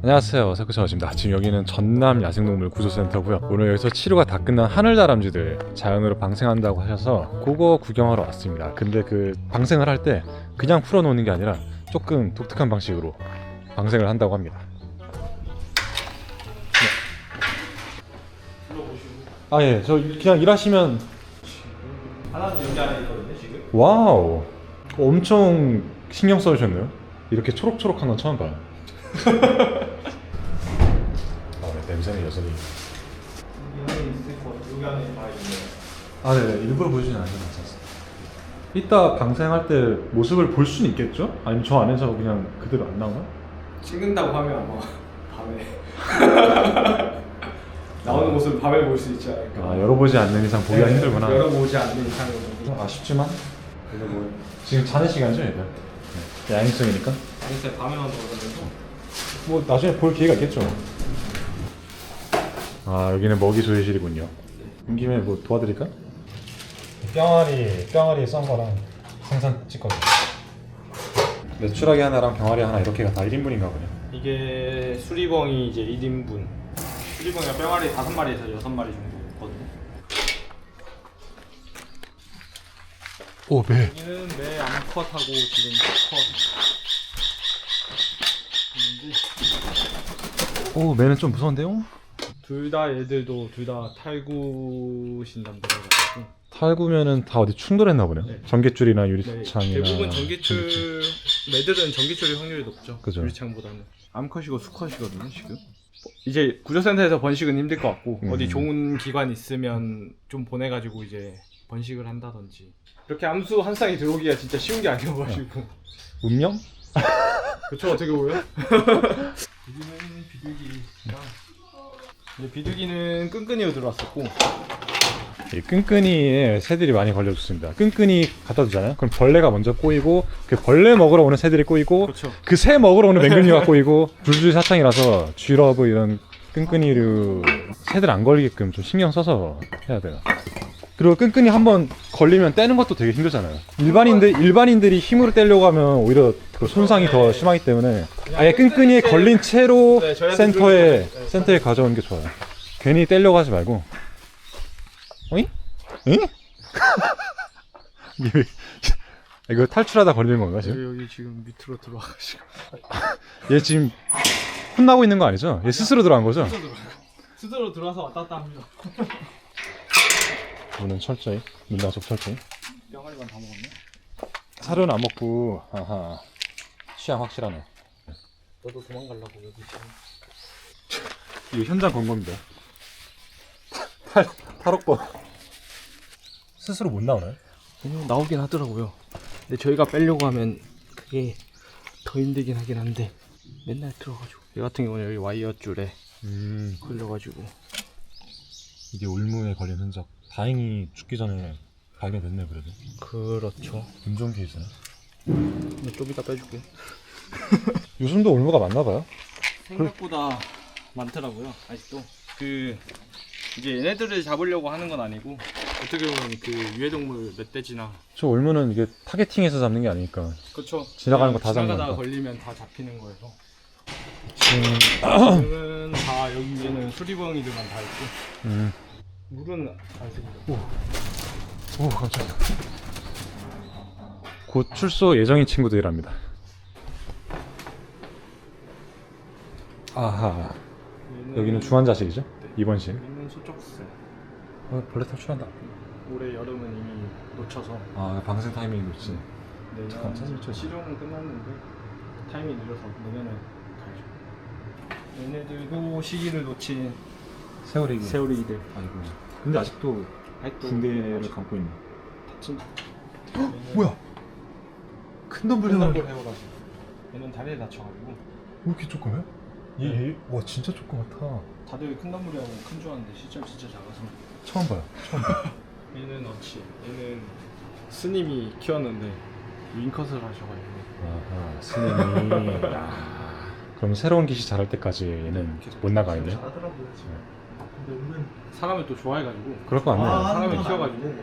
안녕하세요, 사쿠샤워입니다. 지금 여기는 전남 야생동물 구조센터고요. 오늘 여기서 치료가 다 끝난 하늘다람쥐들 자연으로 방생한다고 하셔서 그거 구경하러 왔습니다. 근데 그 방생을 할 때 그냥 풀어놓는 게 아니라 조금 독특한 방식으로 방생을 한다고 합니다. 아, 예, 저 그냥 일하시면 하나는 여기 안에 있거든요 지금. 와우, 엄청 신경 써주셨네요. 이렇게 초록초록한 건 처음 봐요. 냄새는 여전히. 여기 안에 있을 것 같아요. 여기 안에 다 있네요. 아, 네, 일부러 보여주진 않아요. 괜찮습니다. 이따 방생할 때 모습을 볼 수는 있겠죠? 아니면 저 안에서 그냥 그대로 안 나오나? 찍는다고 하면 아마 밤에 나오는 모습을 밤에 볼 수 있지 않을까. 아, 열어보지 않는 이상 보기가 힘들구나. 열어보지 않는 이상은. 좀 아쉽지만 그래도 뭐 지금 자는 시간이죠, 얘들. 네. 야행성이니까. 아니 밤에만 돌아다녀서. 뭐 나중에 볼 기회가 있겠죠. 아, 여기는 먹이 조리실이군요. 온 김에 뭐 도와드릴까? 뿅아리 썬 거랑 생선 찍거든. 메추라기 하나랑 병아리 하나 이렇게가 다 1인분인가 보네. 이게 수리벙이 이제 1인분. 수리벙이가 뼈아리 5마리에서 6마리 정도 있거든요. 오, 매. 여기는 매 암컷하고 지금 컷. 오, 매는 좀 무서운데요? 둘 다 얘들도 둘 다 탈구 신담들어가지고 탈구면은 다 어디 충돌했나 보네요. 네. 전깃줄이나 유리창이나. 대부분 전기줄 매들은 전기줄일 확률이 높죠. 그죠. 유리창보다는. 암컷이고 수컷이거든요 지금. 이제 구조센터에서 번식은 힘들 것 같고 어디 좋은 기관 있으면 좀 보내가지고 이제 번식을 한다든지. 이렇게 암수 한 쌍이 들어오기가 진짜 쉬운 게 아니어가지고. 운명? 그쵸, 어떻게 보면. 여기는 비둘기랑 이제 비둘기는 끈끈이로 들어왔었고. 이 끈끈이에 새들이 많이 걸려줬습니다. 끈끈이 갖다 두잖아요. 그럼 벌레가 먼저 꼬이고 그 벌레 먹으러 오는 새들이 꼬이고 그렇죠. 그 새 먹으러 오는 맹근이가 꼬이고 줄줄 사탕이라서 쥐러브 이런 끈끈이류 새들 안 걸리게끔 좀 신경 써서 해야 돼요. 그리고 끈끈이 한번 걸리면 떼는 것도 되게 힘들잖아요. 일반인들이 힘으로 떼려고 하면 오히려 그 손상이 더 심하기 때문에 아예 끈끈이에 걸린 채로 네, 저희한테 센터에 가져오는 게 좋아요. 괜히 떼려고 하지 말고. 어이? 응? 이거 탈출하다 걸리는 건가 지금? 여기 지금 밑으로 들어와가지고. 얘 지금 혼나고 있는 거 아니죠? 얘 스스로 들어간 거죠? 스스로 들어와서 왔다 갔다 합니다. 문은 철저히, 문 단속 철저히. 병아리만 다 먹었네. 사료는 안 먹고, 아하, 취향 확실하네. 너도 도망가려고 여기 지금. 이거 현장 검거입니다. 탈옥범. 스스로 못 나오나요? 나오긴 하더라고요. 근데 저희가 빼려고 하면 그게 더 힘들긴 하긴 한데 맨날 들어가지고. 얘 같은 경우는 여기 와이어 줄에 걸려가지고. 이게 올무에 걸린 흔적. 다행히 죽기 전에 발견됐네 그래도. 그렇죠. 운 좋은 케이스네. 근데 좀 이따 빼줄게. 요즘도 올무가 많나봐요? 생각보다 많더라고요. 아직도. 이제 얘네들을 잡으려고 하는 건 아니고 어떻게 보면 그 유해동물 멧돼지나. 저 올무는 이게 타겟팅해서 잡는 게 아니니까. 그렇죠. 지나가는 거 다 잡는 지나가다가 거니까. 걸리면 다 잡히는 거여서. 지금은 다 여기 위에는 수리벙이들만 다 있고 물은 안 씁니다. 오, 깜짝이야. 곧 출소 예정인 친구들이랍니다. 아하. 여기는 중환자실이죠? 입원실. 여기는 소쩍스. 벌레 탈출한다. 올해 여름은 이미 놓쳐서. 아, 방생 타이밍이 놓지. 잠깐, 사진 찍어. 실용은 끝났는데 타이밍이 늦어서 내년에 가야죠. 얘네들도 시기를 놓친 세월이기. 세월이들. 아이고. 근데 아직도 붕대를 감고 있네. 다친. 뭐야? 큰 덤블 큰 덤블 헤어가지고. 얘는 다리에 다쳐가지고. 왜 이렇게 조그매? 와, 진짜 조그맣다. 다들 큰 덤블이라고 큰 줄 알았는데 실제로 진짜 작아서. 처음 봐요. 얘는 어치. 얘는 스님이 키웠는데 윙컷을 하셔가지고. 아하, 스님이. 그럼 새로운 기시 자랄 때까지 얘는 못 나가겠네. 잘하더라고요. 근데 은근 사람을 또 좋아해가지고. 그럴 거 같네. 사람을 키워가지고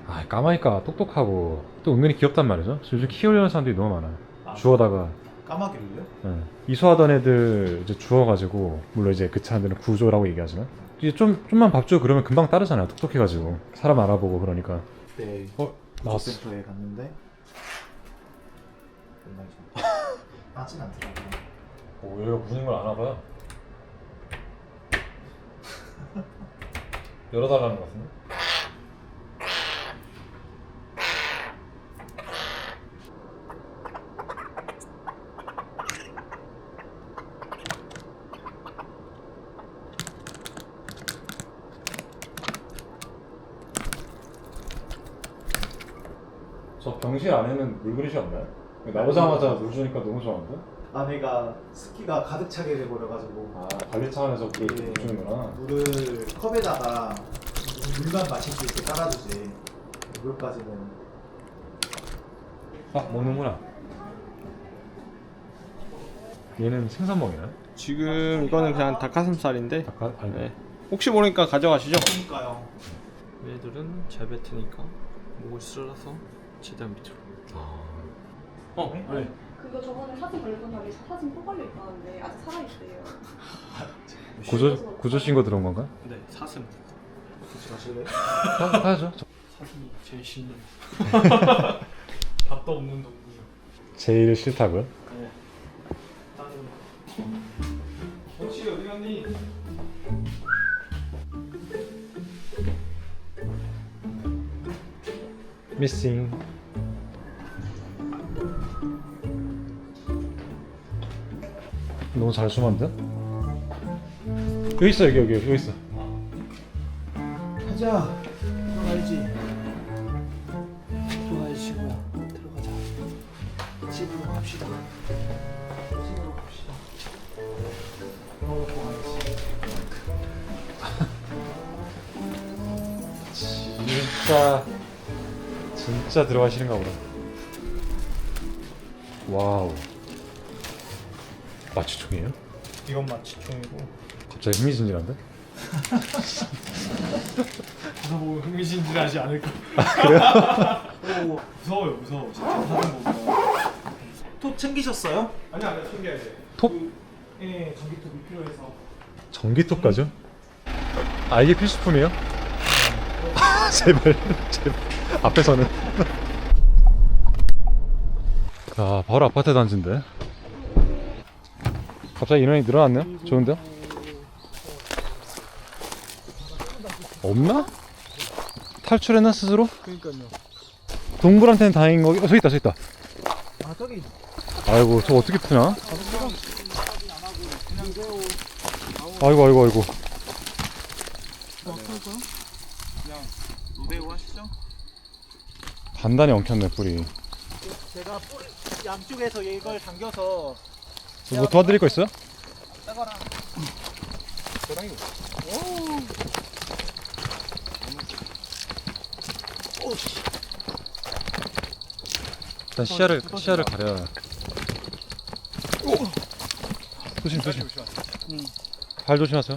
아, 까마니까 똑똑하고 또 은근히 귀엽단 말이죠. 요즘 키우려는 사람들이 너무 많아. 아, 주워다가 까마귀를요? 예. 이소하던 애들 이제 주워가지고, 물론 이제 그 사람들은 구조라고 얘기하지만 이제 좀만 밥 주고 그러면 금방 따르잖아요. 똑똑해가지고 사람 알아보고 그러니까. 네. 나왔어. 센터에 갔는데 정말 좀 하진 않더라고요. 오, 얘가 무슨 걸 아나 봐요. 열어달라는 것 같은데? 저 병실 안에는 물 그릇이 없나요? 나오자마자 물 주니까 너무 좋아하는데? 아내가 스키가 가득 차게 돼버려가지고 아, 관리차 안에서 물을 예, 주는구나. 물을 컵에다가 물만 마실 수 있게 따라주지 물까지는. 아, 먹는구나. 얘는 생선 먹이나요? 지금 이거는 그냥 닭가슴살인데 아까 아니. 네. 혹시 모르니까 가져가시죠. 그러니까요. 얘들은 잘 뱉으니까 목을 쓸어서 최대한 밑으로. 네. 그거 저번에 사진 걸려본 날이 사진 또 걸려 있다는데 아직 살아있대요. 구조 신고 들어온 건가? 네, 사슴. 같이 가실래요? 하죠. 사슴이 제일 싫네요. 밥도 없는 동물. 제일 싫다고요? 네. 혹시 어디 갔니? 미싱. 너무 잘 숨었는데? 여기 있어, 여기 있어. 가자. 들어가야지. 들어가야지 뭐야. 들어가자. 집으로 갑시다. 집으로 갑시다. 넣어놓고 가야지. 진짜 들어가시는가 보다. 와우. 마취총이에요? 이건 마취총이고. 갑자기 흥미진진한데? 가서 보면 흥미진진하지 않을까. 오, 무서워. 진짜 사슴 보면. 톱 챙기셨어요? 아니야, 챙겨야지. 톱? 예, 전기톱이 필요해서. 전기톱까지요? 아, 이게 필수품이에요? 제발. 앞에서는. 아, 바로 아파트 단지인데. 갑자기 인원이 늘어났네요? 좋은데요? 없나? 탈출했나 스스로? 그러니까요. 동물한테는 다행인 거기. 서 있다. 아, 저기. 아이고, 저 어떻게 푸냐? 아이고. 로데오 하시죠? 단단히 엉켰네, 뿌리. 제가 뿌리 양쪽에서 이걸 당겨서 뭐 도와드릴 거 있어요? 따가라. 일단 시야를 가려야. 조심. 발 조심하세요.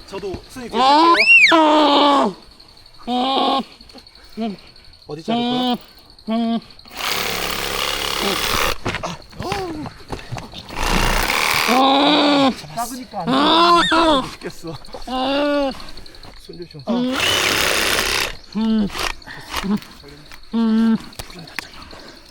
저도 스님 드릴게요. 어디 자를 거야? 작으니까 안 죽겠어. 손 조심.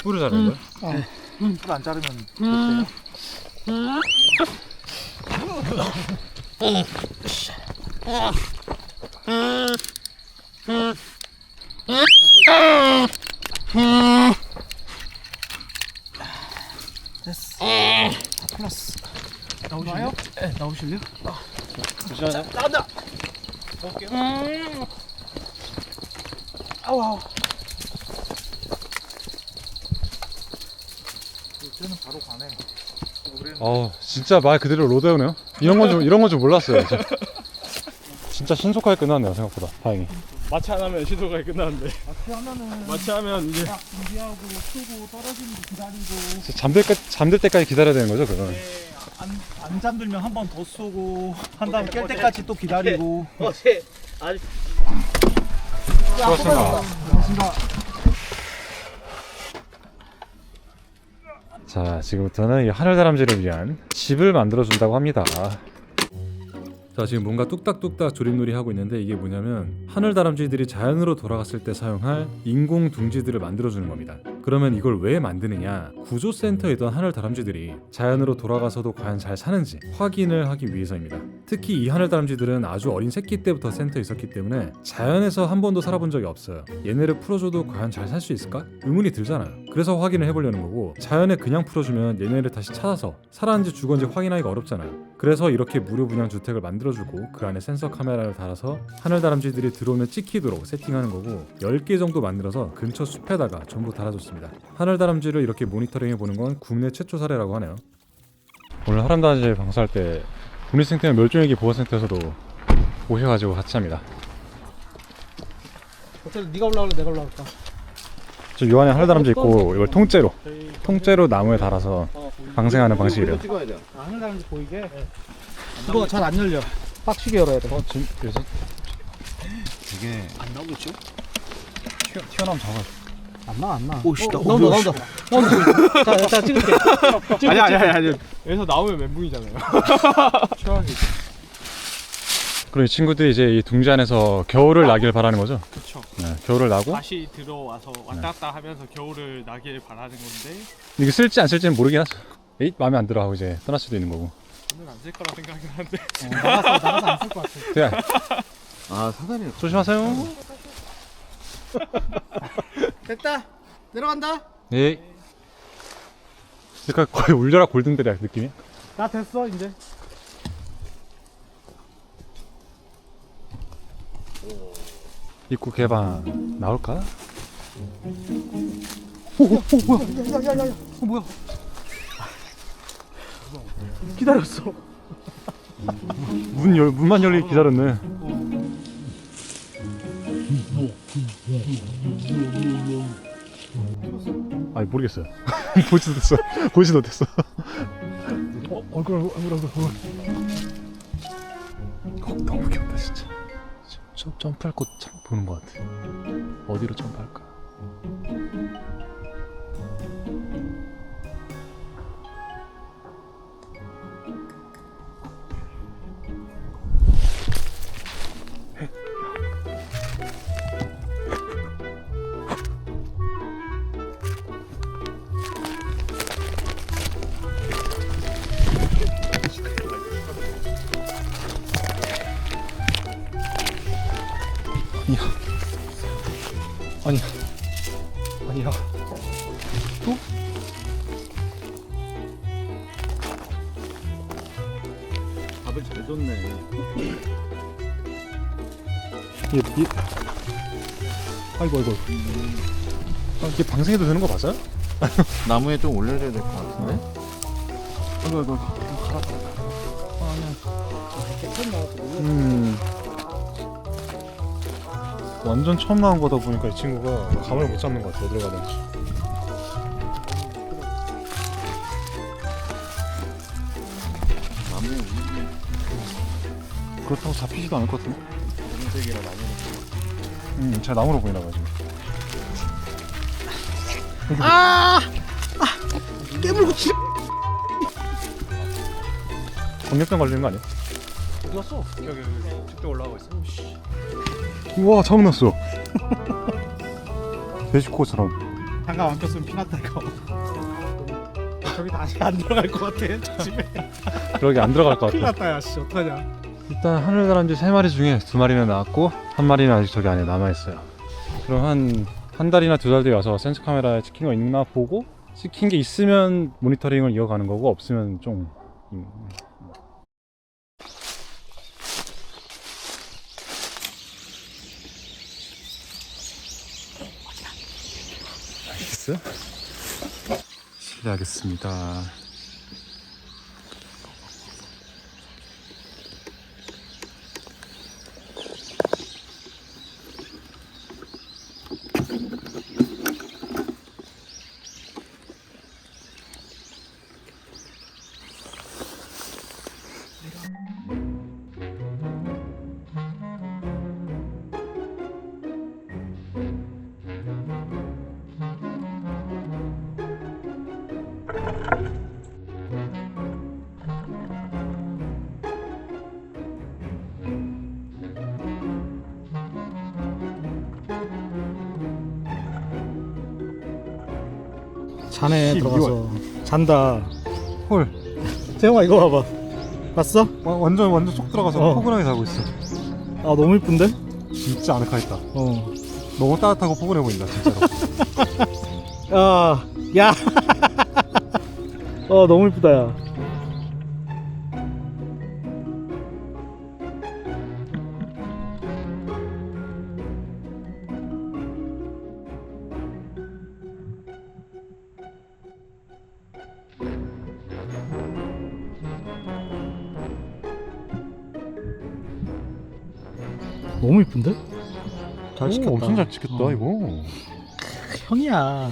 뿌리 자르는 거야? 불안 자르면 못해요. 됐어. 플러스. 나오실래요? 네, 나오실래요? 조심하세요. 나간다. 넣을게요. 아우. 쟤는 바로 가네. 진짜 말 그대로 로데오네요. 이런 건 좀 몰랐어요. 진짜 신속하게 끝났네요 생각보다. 다행히. 마취 안 하면 시도가 끝나는데. 마취하면 이제 준비하고 쏘고 떨어지는 거 기다리고 잠들 때까지 기다려야 되는 거죠 그건? 안 잠들면 한 번 더 쏘고 한 다음 깰 때까지 또 기다리고. 수고하셨습니다. 자, 지금부터는 이 하늘다람쥐를 위한 집을 만들어 준다고 합니다. 자, 지금 뭔가 뚝딱뚝딱 조립놀이 하고 있는데 이게 뭐냐면 하늘다람쥐들이 자연으로 돌아갔을 때 사용할 인공 둥지들을 만들어 주는 겁니다. 그러면 이걸 왜 만드느냐? 구조센터에 있던 하늘다람쥐들이 자연으로 돌아가서도 과연 잘 사는지 확인을 하기 위해서입니다. 특히 이 하늘다람쥐들은 아주 어린 새끼 때부터 센터에 있었기 때문에 자연에서 한 번도 살아본 적이 없어요. 얘네를 풀어줘도 과연 잘 살 수 있을까? 의문이 들잖아요. 그래서 확인을 해보려는 거고, 자연에 그냥 풀어주면 얘네를 다시 찾아서 살았는지 죽었는지 확인하기가 어렵잖아요. 그래서 이렇게 무료 분양 주택을 만들어주고 그 안에 센서 카메라를 달아서 하늘다람쥐들이 들어오면 찍히도록 세팅하는 거고, 10개 정도 만들어서 근처 숲에다가 전부 달아줬습니다. 하늘다람쥐를 이렇게 모니터링해보는 건 국내 최초 사례라고 하네요. 오늘 하늘다람쥐 방사할 때 국립생태원 멸종위기 보호센터에서도 오셔가지고 같이 합니다. 어차피 네가 올라갈래 내가 올라갈까? 저 요 안에 하늘다람쥐 있고 이걸 통째로 나무에 달아서 방생하는 방식이래요. 아, 하늘다람쥐 보이게? 이거 잘 안 열려. 빡시게 열어야 돼. 지금 그래서 이게 안 나오겠죠? 튀어나오면 잡아. 안 나. 오씨, 나온다. 자, 찍을게. 아니. 여기서 나오면 멘붕이잖아요. 최악이. 그리고 이 친구들이 이제 이 둥지 안에서 겨울을 나길 바라는 거죠. 그렇죠. 네, 겨울을 나고 다시 들어와서 왔다 갔다 하면서 겨울을 나길 바라는 건데 이게 쓸지 안 쓸지는 모르긴 하죠. 에잇 마음에 안 들어 하고 이제 떠날 수도 있는 거고. 저는 안 쓸 거라 생각하긴 하는데. 나가서 안 쓸 것 같아. 돼. 아 사다리 조심하세요. 됐다. 내려간다. 네. 그러니까 거의 울려라 골든벨이야 느낌이. 나 됐어 이제. 입구 개방 나올까? 야야야야. 뭐야? 기다렸어. 문만 열리기 기다렸네. 아니 모르겠어요. 보지도 못했어. 얼굴. 너무 귀엽다 진짜. 점프할 곳 참 보는 것 같아. 어디로 점프할까? 아니야. 또? 밥을 잘 줬네. 아이고. 이게 방생해도 되는 거 맞아요? 나무에 좀 올려줘야 될 것 같은데. 아이고. 완전 처음 나온 거다 보니까 이 친구가 감을 못 잡는 것 같아. 어디로 가든지. 나무에 그렇다고 잡히지도 않을 것 같은데? 검은색이라 나무로. 제 나무로 보이나 봐 지금. 깨물고 치. 광역병 걸리는 거 아니야? 어디 갔어? 여기 집도 올라가고 있어. 우와 처음 났어. 돼지코처럼. 장갑 안 꼈으면 피났다 이거. 저기 다시 안 들어갈 것 같아. 집에. 그러게 안 들어갈 것 큰일 같아. 났다 야씨 어떡하냐. 일단 하늘다람쥐 3마리 중에 2마리는 나왔고 1마리는 아직 저기 안에 남아있어요. 그럼 한 달이나 2달 뒤에 와서 센서 카메라에 찍힌 거 있나 보고, 찍힌 게 있으면 모니터링을 이어가는 거고 없으면 좀 알겠어? 실례하겠습니다. 자네 12월. 들어가서 잔다. 헐. 태영아 이거 봐봐. 봤어? 완전 쏙 들어가서 어. 포근하게 자고 있어. 아 너무 이쁜데? 진짜 아늑하겠다. 어. 너무 따뜻하고 포근해 보인다 진짜로. 야. 너무 이쁘다 야. 너무 이쁜데? 잘 찍혔다. 엄청 잘 찍혔다 어. 이거. 형이야.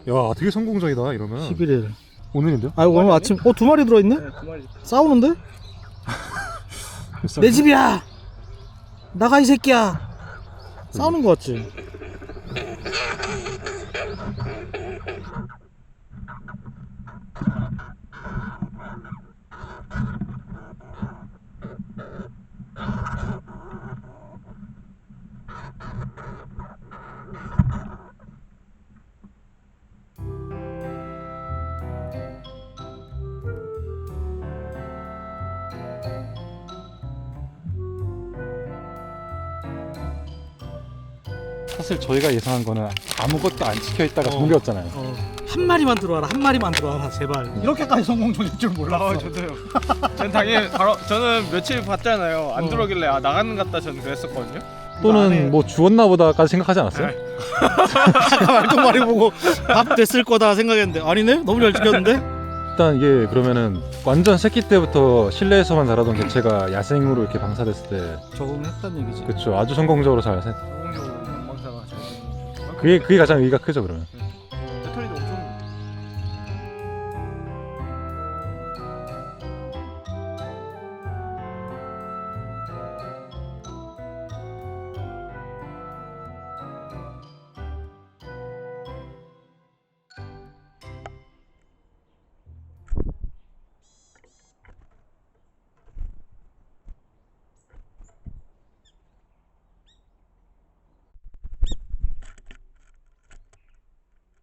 야 되게 성공적이다 이러면. 11일. 오늘인데요? 아 오늘 아침 2마리 들어있네? 두 마리. 싸우는데? 내 집이야! 나가 이 새끼야! 싸우는 거 같지? 사실 저희가 예상한 거는 아무것도 안 찍혀 있다가 정리였잖아요. 한 마리만 들어와라, 한 마리만 들어와라, 제발. 이렇게까지 성공적일 줄 몰랐어. 저도요. 전 당연히 바로 저는 며칠 봤잖아요. 안 들어오길래 나가는 것 같다 저는 그랬었거든요. 또는 뭐 주웠나 보다까지 생각하지 않았어요? 아까 말똥말이 보고 밥 됐을 거다 생각했는데 아니네? 너무 잘 찍혔는데? 일단 이게 그러면은 완전 새끼 때부터 실내에서만 자라던 개체가 야생으로 이렇게 방사됐을 때 적응했단 얘기지. 그쵸 아주 성공적으로 잘 성공적으로 방방사가 잘 되는. 그게 가장 의의가 크죠 그러면.